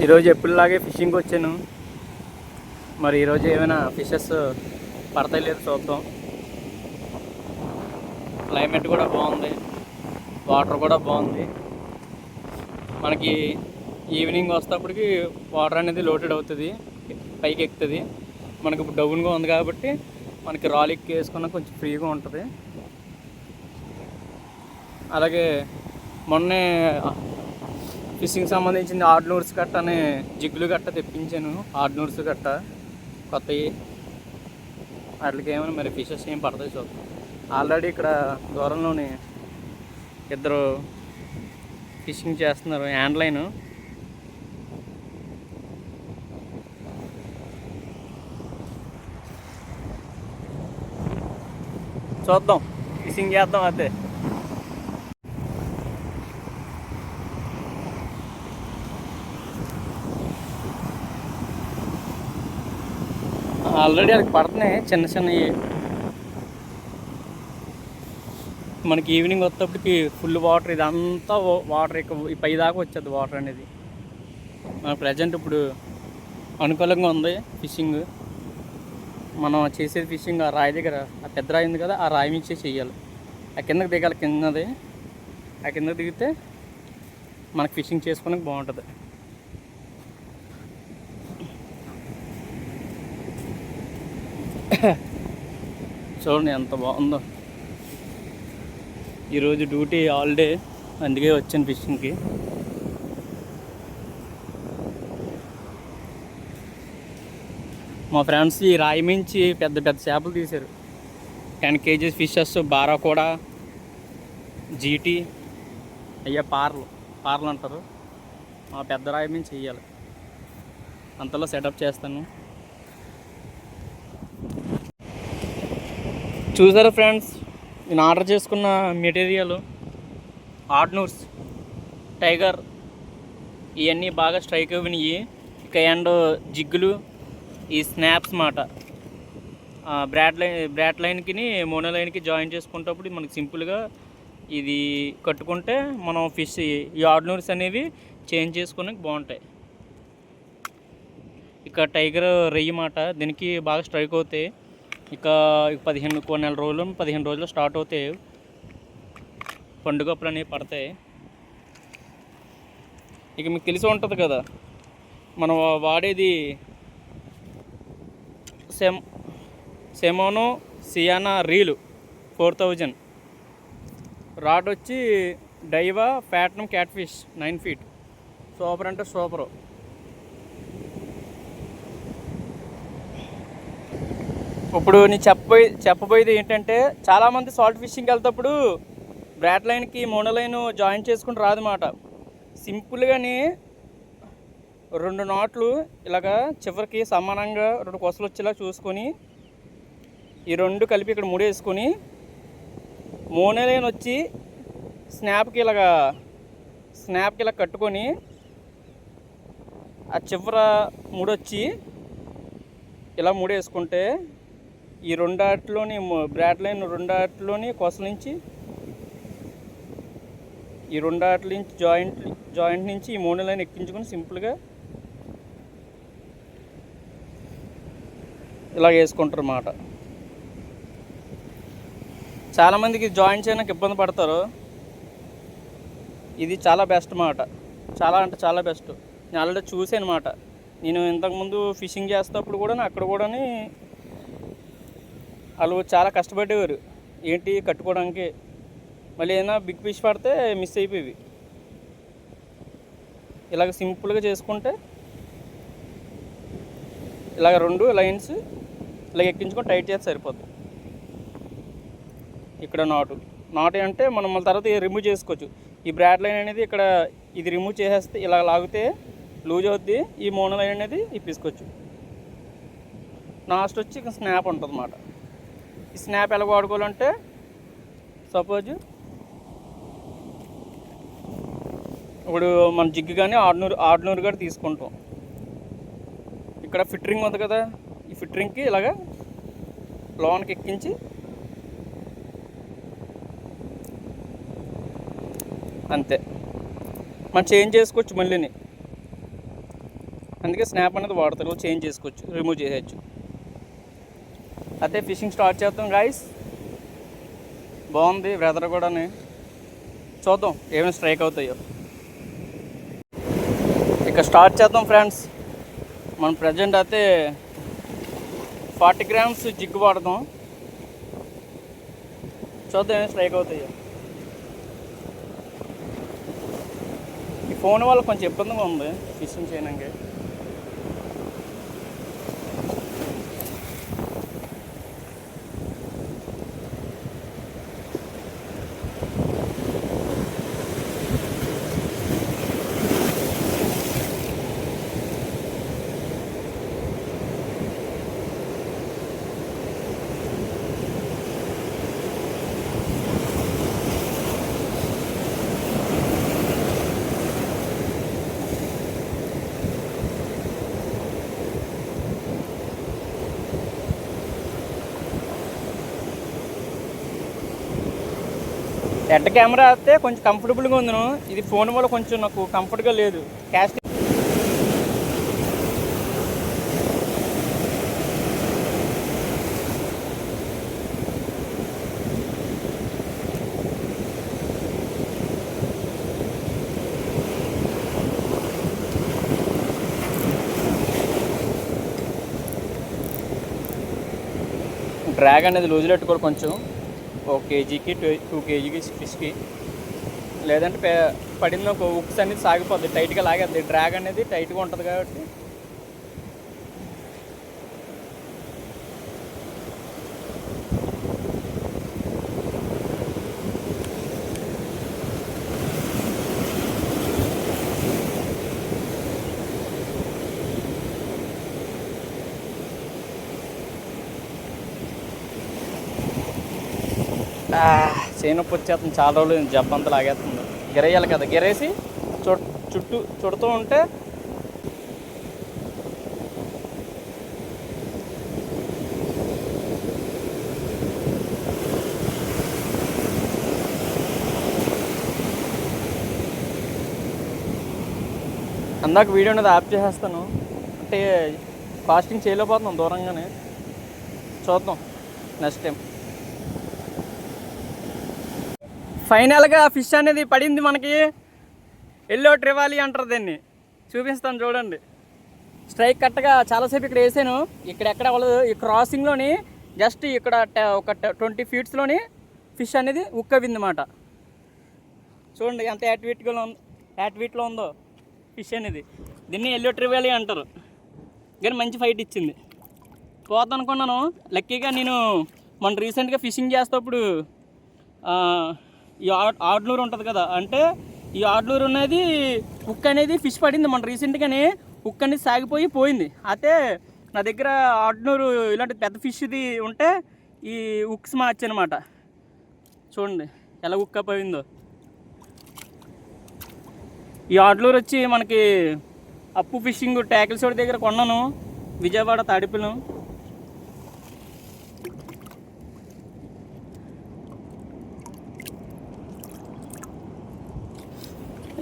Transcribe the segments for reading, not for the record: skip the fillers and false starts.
ఈరోజు ఎప్పుడులాగే ఫిషింగ్కి వచ్చాను. మరి ఈరోజు ఏమైనా ఫిషెస్ పడతాయి లేదు చూద్దాం. క్లైమేట్ కూడా బాగుంది, వాటర్ కూడా బాగుంది. మనకి ఈవినింగ్ వస్తేప్పటికి వాటర్ అనేది లోటెడ్ అవుతుంది, పైకి ఎక్కుతుంది. మనకి ఇప్పుడు డౌన్గా ఉంది కాబట్టి మనకి రాలిక్ వేసుకున్న కొంచెం ఫ్రీగా ఉంటుంది. అలాగే మొన్నే ఫిషింగ్ సంబంధించిన ఆర్డినూర్స్ కట్ట అనే జిగ్గులు గట్ట తెప్పించాను. ఆర్డినూర్స్ గట్ట కొత్తవి, వాటికి ఏమైనా మరి ఫిషెస్ ఏం పడతాయి చూద్దాం. ఆల్రెడీ ఇక్కడ దూరంలోని ఇద్దరు ఫిషింగ్ చేస్తున్నారు, హ్యాండ్ లైన్. చూద్దాం, ఫిషింగ్ చేద్దాం. అదే ఆల్రెడీ అది పడుతున్నాయి చిన్న చిన్నవి. మనకి ఈవినింగ్ వచ్చేటప్పటికి ఫుల్ వాటర్, ఇదంతా వాటర్ ఇక ఈ పై దాకా వచ్చేది వాటర్ అనేది. మన ప్రజెంట్ ఇప్పుడు అనుకూలంగా ఉంది ఫిషింగ్. మనం చేసేది ఫిషింగ్ ఆ రాయి దగ్గర, ఆ పెద్ద రాయి ఉంది కదా, ఆ రాయి మించే చేయాలి. ఆ కిందకి దిగాలి, కిందది ఆ కిందకి దిగితే మనకు ఫిషింగ్ చేసుకోవడానికి బాగుంటుంది. చూడండి ఎంత బాగుందో. ఈరోజు డ్యూటీ హాలిడే, అందుకే వచ్చాను ఫిషింగ్కి. మా ఫ్రెండ్స్ ఈ రాయి మించి పెద్ద పెద్ద చేపలు తీశారు. 10 kgs ఫిషెస్, బారాకోడా, జీటీ, అయ్యా పార్లు అంటారు. మా పెద్ద రాయి మించి చెయ్యాలి. అంతలో సెటప్ చేస్తాను. చూసారా ఫ్రెండ్స్, నేను ఆర్డర్ చేసుకున్న మెటీరియల్ ఆర్డినూర్స్, టైగర్, ఇవన్నీ బాగా స్ట్రైక్ అవ్వినాయి. ఇక అండ్ జిగ్గులు, ఈ స్నాప్స్ మాట బ్రాడ్ లైన్కి మోనో లైన్కి జాయిన్ చేసుకునేటప్పుడు మనకి సింపుల్గా ఇది కట్టుకుంటే మనం ఫిష్ ఈ ఆర్డినూర్స్ అనేవి చేంజ్ చేసుకోవడానికి బాగుంటాయి. ఇక టైగర్ రెయ్యి మాట, దీనికి బాగా స్ట్రైక్ అవుతాయి. ఇక 15 రోజులు స్టార్ట్ అవుతాయి, పండుగప్పులు అనేవి పడతాయి. ఇక మీకు తెలిసి ఉంటుంది కదా, మనం వాడేది సెమోనో సియానా రీలు 4000. రాడ్ వచ్చి డైవా ప్యాట్నం క్యాట్ఫిష్ 9 feet. సూపర్ అంటే సూపరు. ఇప్పుడు నేను చెప్పబోయేది ఏంటంటే, చాలామంది సాల్ట్ ఫిషింగ్కి వెళ్తేప్పుడు బ్రాడ్ లైన్కి మోనో లైన్ జాయిన్ చేసుకుని రాదన్నమాట. సింపుల్గానే 2 నాట్లు ఇలాగా చివరికి సమానంగా 2 కొసలు వచ్చేలా చూసుకొని ఈ 2 కలిపి ఇక్కడ ముడేసుకొని మోనో లైన్ వచ్చి స్నాప్కి ఇలా కట్టుకొని ఆ చివర ముడొచ్చి ఇలా ముడేసుకుంటే ఈ 2 ఆటలోని బ్రాడ్ లైన్ 2 ఆటలోని కొసల నుంచి ఈ 2 ఆటల నుంచి జాయింట్ నుంచి ఈ మోనో లైన్ ఎక్కించుకొని సింపుల్గా ఇలా వేసుకుంటారు అన్నమాట. చాలామందికి జాయిన్ చేయడానికి ఇబ్బంది పడతారు. ఇది చాలా బెస్ట్ మాట, చాలా అంటే చాలా బెస్ట్. నేను ఆల్రెడీ చూసాను అన్నమాట. నేను ఇంతకుముందు ఫిషింగ్ చేసేటప్పుడు కూడా అక్కడ కూడా వాళ్ళు చాలా కష్టపడేవారు ఏంటి కట్టుకోవడానికి. మళ్ళీ ఏదైనా బిగ్ ఫిష్ పడితే మిస్ అయిపోయేవి. ఇలాగ సింపుల్గా చేసుకుంటే ఇలాగ 2 లైన్స్ ఇలా ఎక్కించుకొని టైట్ చేస్తే సరిపోతుంది. ఇక్కడ నాటు అంటే మనం మళ్ళీ తర్వాత రిమూవ్ చేసుకోవచ్చు. ఈ బ్రాడ్ లైన్ అనేది ఇక్కడ ఇది రిమూవ్ చేసేస్తే ఇలా లాగితే లూజ్ అవుద్ది, ఈ మోనో లైన్ అనేది ఇప్పించుకోవచ్చు. లాస్ట్ వచ్చి ఇక స్నాప్ ఉంటుంది అన్నమాట. ఈ స్నాప్ ఎలా వాడుకోవాలంటే, సపోజ్ ఇప్పుడు మన జిగ్గు కానీ ఆర్డినూర్ కూడా తీసుకుంటాం. ఇక్కడ ఫిట్రింగ్ ఉంది కదా, ఈ ఫిట్రింగ్కి ఇలాగా లోన్కి ఎక్కించి అంతే. మనం చేంజ్ చేసుకోవచ్చు మళ్ళీని. అందుకే స్నాప్ అనేది వాడతారు, చేంజ్ చేసుకోవచ్చు, రిమూవ్ చేయవచ్చు. అయితే ఫిషింగ్ స్టార్ట్ చేద్దాం గాయస్. బాగుంది వెదర్ కూడా, చూద్దాం ఏమైనా స్ట్రైక్ అవుతాయో. ఇక స్టార్ట్ చేద్దాం ఫ్రెండ్స్. మనం ప్రజెంట్ అయితే 40 గ్రామ్స్ జిగ్గు వాడదాం. చూద్దాం ఏమైనా స్ట్రైక్ అవుతాయో. ఈ ఫోన్ వల్ల కొంచెం ఇబ్బందిగా ఉంది ఫిషింగ్ చేయడానికి. హెడ్ కెమెరా అయితే కొంచెం కంఫర్టబుల్గా ఉంది. ఇది ఫోన్ వల్ల కొంచెం నాకు కంఫర్ట్గా లేదు. క్యాస్ట్ డ్రాగ్ అనేది లూజులో పెట్టుకోవాలి కొంచెం. 1 కేజీకి 2 కేజీకి ఫిష్కి. లేదంటే పడిన ఒక ఉక్స్ అనేది సాగిపోద్ది, టైట్గా లాగేద్ది. డ్రాగ్ అనేది టైట్గా ఉంటుంది కాబట్టి. చేనొప్పి వచ్చేస్తుంది, చాలా రోజులు జబ్బంతా లాగేస్తుంది. గిరేయాలి కదా, గిరేసి చుట్టూ చుడుతూ ఉంటే అందాక వీడియో అనేది ఆఫ్ చేసేస్తాను. అంటే కాస్టింగ్ చేయలేకపోతున్నాం దూరంగానే. చూద్దాం నెక్స్ట్ టైం. ఫైనల్గా ఫిష్ అనేది పడింది మనకి. ఎల్లో ట్రివాలి అంటారు దీన్ని. చూపిస్తాను చూడండి. స్ట్రైక్ కరెక్ట్గా చాలాసేపు ఇక్కడ వేసాను. ఎక్కడ అవ్వలేదు. ఈ క్రాసింగ్లోని జస్ట్ ఇక్కడ ఒక 20 ఫీట్స్లోని ఫిష్ అనేది ఉక్కవింది అన్నమాట. చూడండి ఎంత యాక్టివిటీలో ఉందో ఫిష్ అనేది. దీన్ని ఎల్లో ట్రివాలి అంటారు. కానీ మంచి ఫైట్ ఇచ్చింది. పోతాను అనుకున్నాను. లక్కీగా నేను మన రీసెంట్గా ఫిషింగ్ చేసేటప్పుడు ఈ ఆడ్లూరు ఉంటుంది కదా, అంటే ఈ ఆడ్లూరు అనేది ఉక్ అనేది ఫిష్ పడింది మన రీసెంట్గానే. ఉక్ అనేది సాగిపోయి పోయింది. అయితే నా దగ్గర ఆడ్లూరు ఇలాంటి పెద్ద ఫిష్ది ఉంటే ఈ ఉక్స్ మార్చనమాట. చూడండి ఎలా ఉక్క పోయిందో. ఈ ఆడ్లూరు వచ్చి మనకి అప్పు ఫిషింగ్ ట్యాకిల్స్ దగ్గర కొన్నాను, విజయవాడ తాడిపల్లి.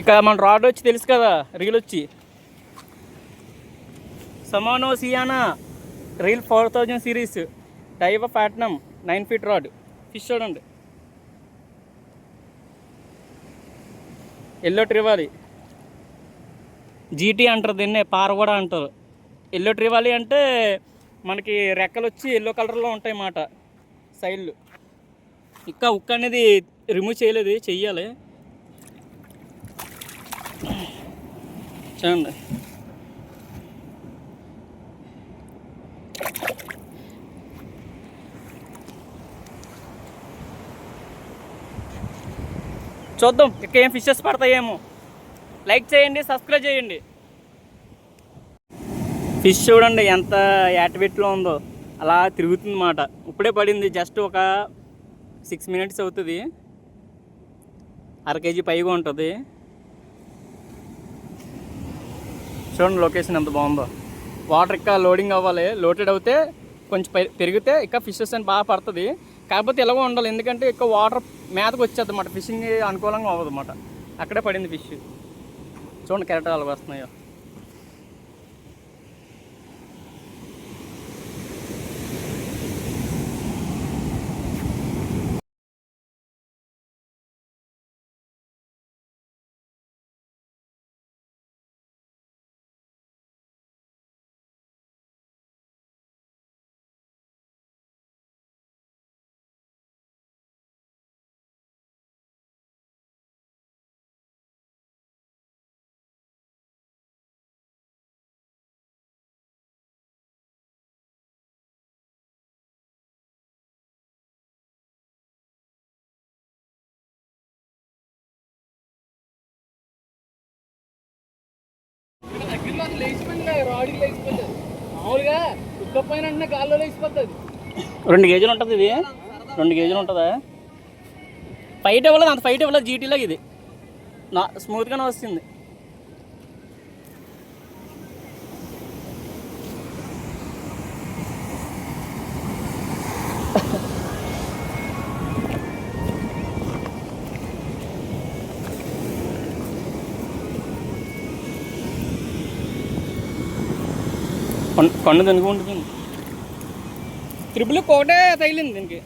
ఇక మన రాడ్ వచ్చి తెలుసు కదా, రీల్ వచ్చి Shimano Sienna reel 4000 series type of pattern 9 feet rod. Fish చూడండి ఎల్లో ట్రివాలి. జీటీ అంటారు దీన్నే, పార కూడా అంటారు. ఎల్లో ట్రివాలి అంటే మనకి రెక్కలు వచ్చి ఎల్లో కలర్లో ఉంటాయి అన్నమాట సైడ్లు. ఇంకా ఉక్క అనేది రిమూవ్ చేయలేదు, చెయ్యాలి. చూడండి చూద్దాం ఇక ఏం ఫిషెస్ పడతాయేమో. లైక్ చేయండి, సబ్స్క్రైబ్ చేయండి. ఫిష్ చూడండి ఎంత యాక్టివిటీలో ఉందో, అలా తిరుగుతుంది అన్నమాట. ఇప్పుడే పడింది, జస్ట్ ఒక 6 మినిట్స్ అవుతుంది. 1/2 కేజీ పైగా ఉంటుంది. చూడండి లొకేషన్ ఎంత బాగుందో. వాటర్ ఇంకా లోడింగ్ అవ్వాలి. లోటెడ్ అవుతే కొంచెం పెరిగితే ఇంకా ఫిషెస్ అని బాగా పడుతుంది. కాకపోతే ఇలాగో ఉండాలి, ఎందుకంటే ఎక్కువ వాటర్ మేతకు వచ్చేది అన్నమాట. ఫిషింగ్ అనుకూలంగా అవ్వదు అన్నమాట. అక్కడే పడింది ఫిష్. చూడండి కెరటాలు వస్తున్నాయో. లేచిపోయింది రాడికి లేచిపోతుంది మామూలుగా ఉక్కపోయిన అంటే గాల్లో లేచిపోతుంది 2 కేజీలు ఉంటుంది ఇది 2 కేజీలు ఉంటుందా ఫైట్ ఇవ్వలేదు అంత ఫైట్ ఇవ్వలేదు జీటీలో ఇది నా స్మూత్గానే వస్తుంది కన్ను దనుకుంటుంది ట్రిపుల్ ఒకటే తగిలింది దీనికి